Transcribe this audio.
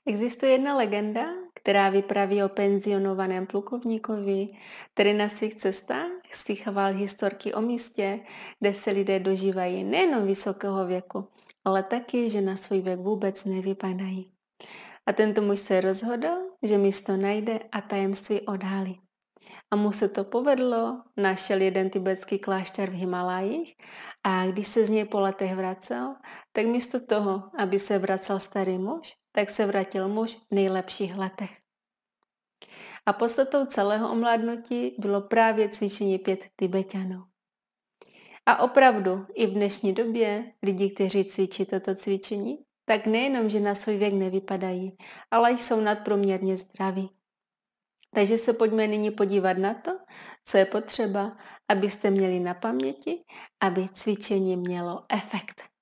Existuje jedna legenda, která vypráví o penzionovaném plukovníkovi, který na svých cestách slychoval historky o místě, kde se lidé dožívají nejenom vysokého věku, ale taky, že na svůj věk vůbec nevypadají. A tento muž se rozhodl, že místo najde a tajemství odhalí. A mu se to povedlo, našel jeden tibetský klášter v Himalajích a když se z něj po letech vracel, tak místo toho, aby se vracel starý muž, tak se vrátil muž v nejlepších letech. A podstatou celého omládnutí bylo právě cvičení 5 Tibeťanů. A opravdu i v dnešní době lidi, kteří cvičí toto cvičení, tak nejenom, že na svůj věk nevypadají, ale jsou nadprůměrně zdraví. Takže se pojďme nyní podívat na to, co je potřeba, abyste měli na paměti, aby cvičení mělo efekt.